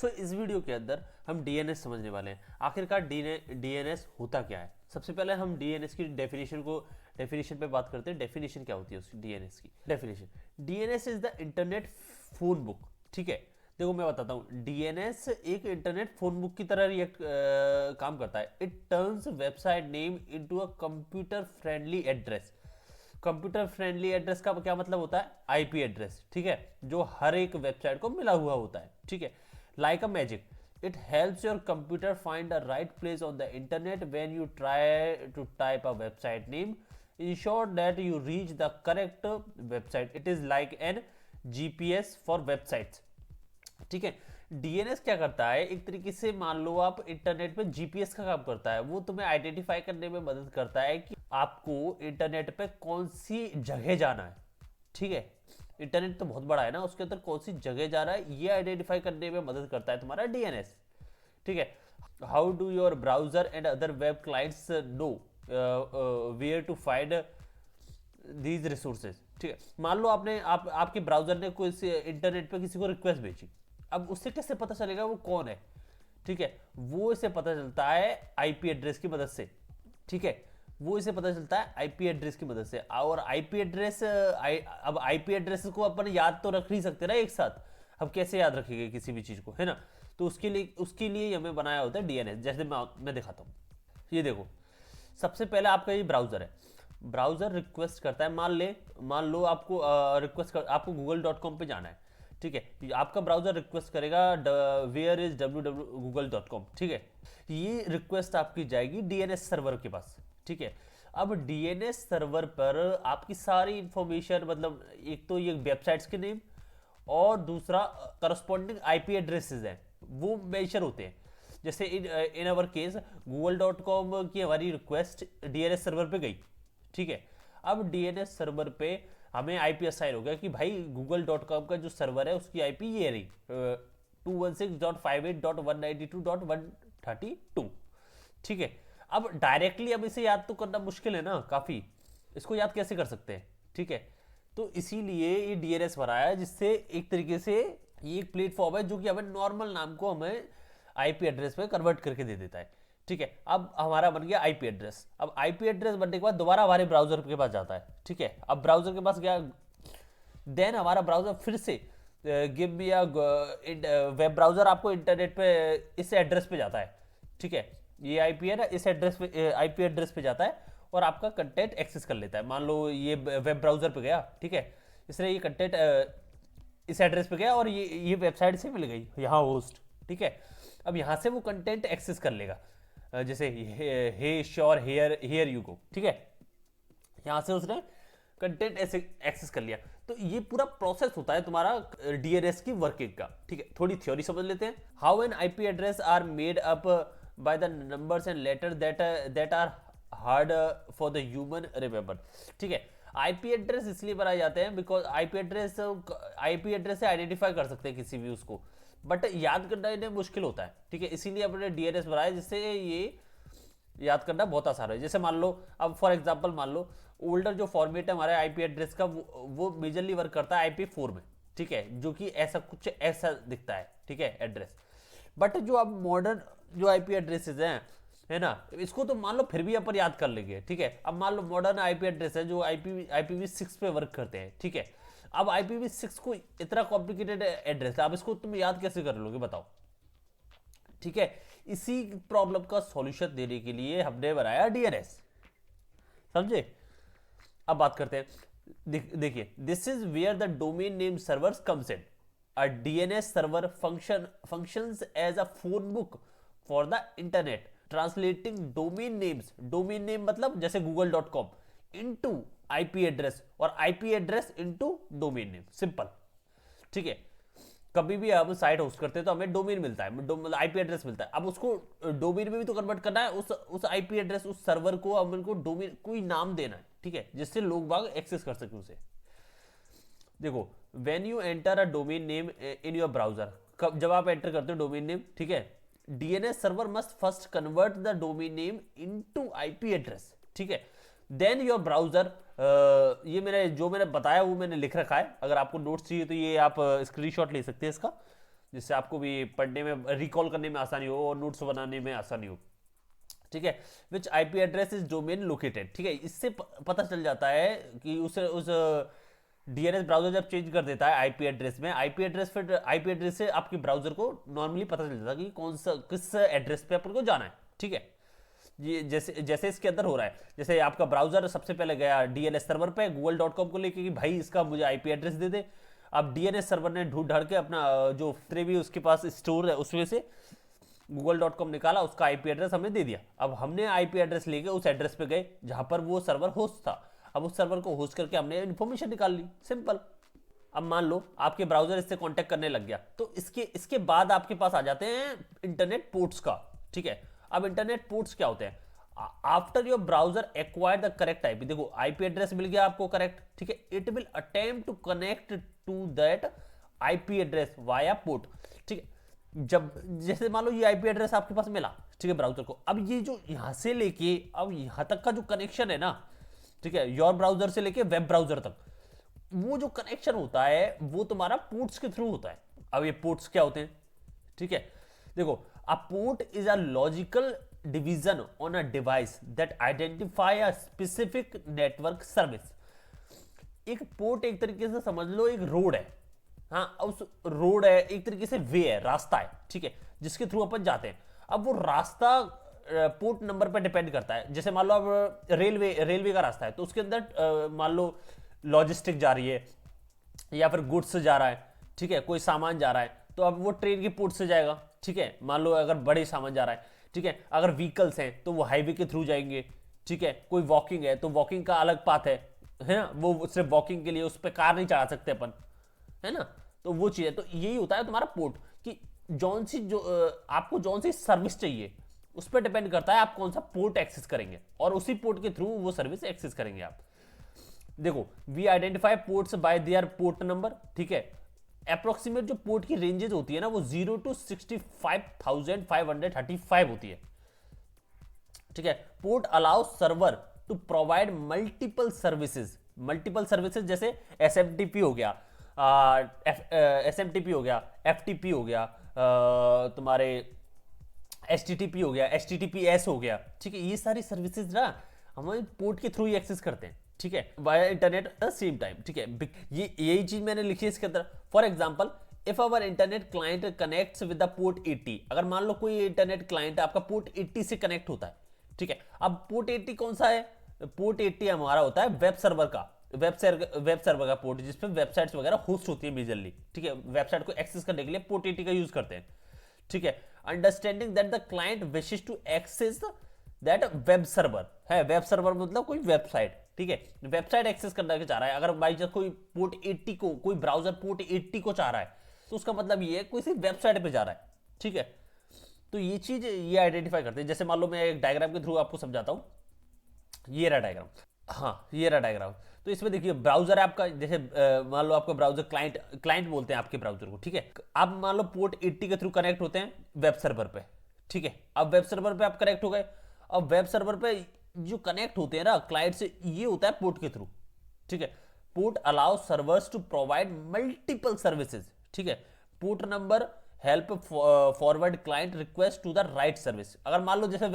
तो इस वीडियो के अंदर हम डीएनएस समझने वाले हैं। आखिरकार डीएनएस होता क्या है। सबसे पहले हम डीएनएस की डेफिनेशन पे बात करते हैं। डेफिनेशन क्या होती है उसकी, डीएनएस की definition. DNS is the internet phone book. ठीक है, देखो मैं बताता हूँ। डीएनएस एक इंटरनेट फोन बुक की तरह काम करता है। It turns website name into a computer friendly address. Computer friendly address का क्या मतलब होता है? IP address. ठीक है, जो हर एक वेबसाइट को मिला हुआ होता है। ठीक है, like a magic, it helps your computer find the right place on the internet when you try to type a website name. Ensure that you reach the correct website. It is like an GPS for websites. ठीक है, DNS क्या करता है? एक तरीके से मान लो आप इंटरनेट पे जीपीएस का काम करता है। वो तुम्हें आइडेंटिफाई करने में मदद करता है कि आपको इंटरनेट पे कौन सी जगह जाना है। ठीक है, इंटरनेट तो बहुत बड़ा है ना, उसके अंदर कौन सी जगह जा रहा है ये आइडेंटिफाई करने में मदद करता है तुम्हारा डीएनएस। ठीक है, how do your browser and other web clients know where to find these resources. ठीक है, मान लो आपके ब्राउजर ने कोई इंटरनेट पे किसी को रिक्वेस्ट भेजी। अब उससे कैसे पता चलेगा वो कौन है? ठीक है, वो इसे पता चलता है आईपी एड्रेस की मदद से। ठीक है, वो इसे पता चलता है आईपी एड्रेस की मदद से। और आईपी एड्रेस अब आईपी एड्रेस को अपन याद तो रख नहीं सकते ना एक साथ। अब कैसे याद रखेंगे किसी भी चीज को, है ना? तो उसके लिए हमें बनाया होता है डीएनएस। जैसे मैं दिखाता हूँ, ये देखो। सबसे पहले आपका ये ब्राउजर है। ब्राउजर रिक्वेस्ट करता है, मान लो आपको आपको google.com पे जाना है। ठीक है, आपका ब्राउजर रिक्वेस्ट करेगा वेयर इज www.google.com। ठीक है, ये रिक्वेस्ट आपकी जाएगी डीएनएस सर्वर के पास। ठीक है, अब डीएनएस सर्वर पर आपकी सारी इंफॉर्मेशन, मतलब एक तो ये वेबसाइट्स के नेम और दूसरा करस्पॉन्डिंग आईपी एड्रेसेस हैं, वो मेंशन होते हैं। जैसे इन अवर केस google.com की हमारी रिक्वेस्ट डीएनएस सर्वर पे गई। ठीक है, अब डीएनएस सर्वर पे हमें आईपी असाइन हो गया कि भाई google.com का जो सर्वर है उसकी आईपी ये रही 216.58.192.132। ठीक है, अब डायरेक्टली अब इसे याद तो करना मुश्किल है ना काफी। इसको याद कैसे कर सकते हैं? ठीक है, तो इसीलिए ये डीएनएस बनाया है, जिससे एक तरीके से ये एक प्लेटफॉर्म है जो कि हमें नॉर्मल नाम को हमें आईपी एड्रेस पे कन्वर्ट करके दे देता है। ठीक है, अब हमारा बन गया आईपी एड्रेस। अब आईपी एड्रेस बनने के बाद दोबारा हमारे ब्राउजर के पास जाता है। ठीक है, अब ब्राउजर के पास गया, देन हमारा ब्राउजर फिर से give me a web browser आपको इंटरनेट पे इस एड्रेस पे जाता है। ठीक है, ये आईपी है ना, इस एड्रेस पे आईपी एड्रेस पे जाता है और आपका कंटेंट एक्सेस कर लेता है। मान लो ये वेब ब्राउजर पे गया। ठीक है, इसने ये कंटेंट इस एड्रेस पे गया और ये वेबसाइट से मिल गई यहाँ होस्ट। ठीक है, अब यहाँ से वो कंटेंट एक्सेस कर लेगा। जैसे हे श्योर हेयर यू गो। ठीक है, यहाँ से उसने कंटेंट एक्सेस कर लिया। तो ये पूरा प्रोसेस होता है तुम्हारा डीएनएस की वर्किंग का। ठीक है, थोड़ी थ्योरी समझ लेते हैं। How an IP address are made up by the numbers and letter that are hard for the human remember. ठीक है, आईपी एड्रेस इसलिए बनाए जाते हैं बिकॉज आईपी एड्रेस से आइडेंटिफाई कर सकते हैं किसी भी उसको, बट याद करना इन्हें मुश्किल होता है। ठीक है, इसीलिए अपने डीएनएस बनाया जिससे ये याद करना बहुत आसान है। जैसे मान लो, अब फॉर एग्जांपल मान लो ओल्डर जो फॉर्मेट है हमारे आईपी एड्रेस का वो मेजरली वर्क करता है IP4 में। ठीक है, जो कि ऐसा दिखता है। ठीक है, एड्रेस। बट जो अब मॉडर्न जो आईपी एड्रेसेस हैं, है ना, इसको तो मान लो फिर भी अपन याद कर लेंगे। ठीक है, अब मान लो मॉडर्न आईपी एड्रेस है जो IPv6 पे वर्क करते हैं। ठीक है, अब IPv6 को इतना कॉम्प्लिकेटेड एड्रेस है, अब इसको तुम याद कैसे कर लोगे बताओ? ठीक है, इसी प्रॉब्लम का सॉल्यूशन देने के लिए हमने बनाया डीएनएस। समझे? अब बात करते हैं। देखिए, this is where the domain name servers comes in. A DNS server functions as a phone book for the internet, translating domain names, domain name मतलब जैसे google.com into IP एड्रेस और IP address into domain name। Simple. ठीक है, कभी भी हम site host करते हैं तो हमें डोमेन मिलता है, आईपी एड्रेस मिलता है। अब उसको डोमेन में भी तो कन्वर्ट करना है। उस आईपी एड्रेस, उस सर्वर को हम उनको डोमेन कोई नाम देना है। ठीक है, जिससे लोग बाग एक्सेस कर सके उसे। देखो, when you enter a domain name in your browser, जब आप एंटर करते हो डोमेन नेम, ठीक है, DNS server must first convert the domain name into IP address. ठीक है, देन योर ब्राउजर, ये मैंने बताया वो मैंने लिख रखा है। अगर आपको नोट्स चाहिए तो ये आप स्क्रीनशॉट ले सकते हैं इसका। जिससे आपको भी पढ़ने में, रिकॉल करने में आसानी हो और नोट्स बनाने में आसानी हो, ठीक है। Which IP address is domain located, ठीक है। इससे पता चल जाता है कि उस डीएनएस ब्राउजर जब चेंज कर देता है आईपी एड्रेस में, आईपी एड्रेस, फिर आईपी एड्रेस से आपके ब्राउजर को नॉर्मली पता चल जाता है कि कौन सा किस एड्रेस पे अपन को जाना है, ठीक है। ये जैसे जैसे इसके अंदर हो रहा है, जैसे आपका ब्राउजर सबसे पहले गया डीएनएस सर्वर पे google.com को लेके कि भाई इसका मुझे आईपी एड्रेस दे दे। अब डीएनएस सर्वर ने ढूंढ ढाड़ के अपना जो भी उसके पास स्टोर है उसमें से google.com निकाला, उसका आईपी एड्रेस हमें दे दिया। अब हमने आईपी एड्रेस लेके उस एड्रेस पे गए जहां पर वो सर्वर होस्ट था। अब उस सर्वर को होस्ट करके हमने इन्फॉर्मेशन निकाल ली, सिंपल। अब मान लो आपके ब्राउजर इससे कांटेक्ट करने लग गया, तो इसके बाद आपके पास आ जाते हैं इंटरनेट पोर्ट्स का, ठीक है। अब इंटरनेट पोर्ट्स क्या होते हैं? After your browser acquire the correct IP, देखो आईपी एड्रेस मिल गया आपको करेक्ट, ठीक है। It will attempt to connect to that IP address via port, ठीक है। जब जैसे मान लो ये आईपी एड्रेस आपके पास मिला, ठीक है, ब्राउजर को। अब ये जो यहां से लेके अब यहां तक का जो कनेक्शन है ना, ठीक है, योर ब्राउजर से लेके वेब ब्राउजर तक, वो जो कनेक्शन होता है वो तुम्हारा पोर्ट्स के थ्रू होता है। अब ये पोर्ट्स क्या होते हैं, ठीक है, देखो a port is a logical division on a device that identify a specific network service. एक पोर्ट एक तरीके से समझ लो एक रोड है, हाँ, उस रोड है एक तरीके से वे है, रास्ता है, ठीक है, जिसके थ्रू अपन जाते हैं। अब वो रास्ता पोर्ट नंबर पर डिपेंड करता है। जैसे मान लो अब रेलवे का रास्ता है, तो उसके अंदर मान लो लॉजिस्टिक जा रही है या फिर गुड्स जा रहा है, ठीक है, कोई सामान जा रहा है, तो अब वो ट्रेन की पोर्ट से जाएगा, ठीक है। मान लो अगर बड़े सामान जा रहा है, ठीक है, अगर व्हीकल्स हैं तो वो हाईवे के थ्रू जाएंगे, ठीक है। कोई वॉकिंग है तो वॉकिंग का अलग पाथ है ना, वो सिर्फ वॉकिंग के लिए, उस पर कार नहीं चढ़ा सकते अपन, है ना। तो वो चीज है, तो यही होता है तुम्हारा पोर्ट कि आपको जौन सी सर्विस चाहिए उस पर डिपेंड करता है आप कौन सा पोर्ट एक्सेस करेंगे, और उसी पोर्ट के थ्रू वो सर्विस एक्सेस करेंगे आप। देखो we identify ports by their port number, ठीक है। अप्रोक्सीमेट जो पोर्ट की रेंजेस होती है ना, वो 0 to 65,535 होती है, ठीक है। Port allow server to provide multiple services, जैसे एसएमटीपी हो गया, एसएमटीपी हो गया, एफटीपी हो गया, तुम्हारे एचटीटीपी हो गया, एचटीटीपीएस हो गया, ठीक है। ये सारी सर्विसेज ना हम पोर्ट के थ्रू ही एक्सेस करते हैं, ठीक है, via internet at the same time, ठीक है। यही चीज मैंने लिखी है इसके अंदर। For example, if our internet client connects with the port 80, अगर मान लो कोई इंटरनेट क्लाइंट आपका पोर्ट 80 से कनेक्ट होता है, ठीक है। अब पोर्ट 80 कौन सा है? पोर्ट 80 हमारा होता है वेब सर्वर का, वेब सर्वर का पोर्ट, जिसपे वेबसाइट्स वगैरह होस्ट होती है मेजरली, ठीक है। वेबसाइट को एक्सेस करने के लिए पोर्ट 80 का यूज करते हैं, ठीक है। Understanding that the client wishes to access that web server है, वेब सर्वर मतलब कोई वेबसाइट, ठीक है, वेबसाइट एक्सेस करना चाह रहा है। अगर बाई चांस कोई पोर्ट 80 को, कोई ब्राउजर पोर्ट 80 को चाह रहा है, तो उसका मतलब ये है कोई सी वेबसाइट पे जा रहा है, ठीक है। तो ये चीज ये आइडेंटिफाई करते हैं। जैसे मान लो मैं एक डायग्राम के थ्रू आपको समझाता हूं, ये रहा डायग्राम, हाँ ये रहा डायग्राम। तो इसमें देखिए ब्राउजर है आपका, जैसे मान लो आपका ब्राउजर क्लाइंट बोलते हैं आपके ब्राउजर को, ठीक है। आप मान लो पोर्ट 80 के थ्रू कनेक्ट होते हैं वेब सर्वर पे, ठीक है। अब वेब सर्वर पे आप कनेक्ट हो गए, अब वेब सर्वर पे जो कनेक्ट होते हैं ना क्लाइंट से, ये होता है पोर्ट के थ्रू, ठीक है। Port allow servers to provide multiple services, ठीक है। Port number help forward client request to the right service. अगर मान लो जैसे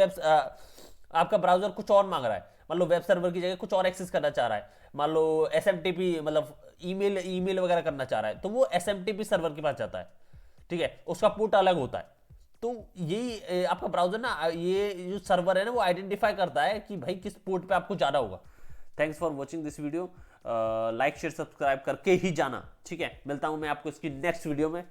आपका ब्राउजर कुछ और मांग रहा है, मान लो वेब सर्वर की जगह कुछ और एक्सेस करना चाह रहा है, मान लो एसएमटीपी मतलब ईमेल वगैरह करना चाह रहा है, तो वो एसएमटीपी सर्वर के पास जाता है, ठीक है, उसका पोर्ट अलग होता है। तो यही आपका ब्राउजर ना, ये जो सर्वर है ना, वो आइडेंटिफाई करता है कि भाई किस पोर्ट पे आपको जाना होगा। Thanks for watching this video, like share subscribe करके ही जाना, ठीक है। मिलता हूं मैं आपको इसकी नेक्स्ट वीडियो में।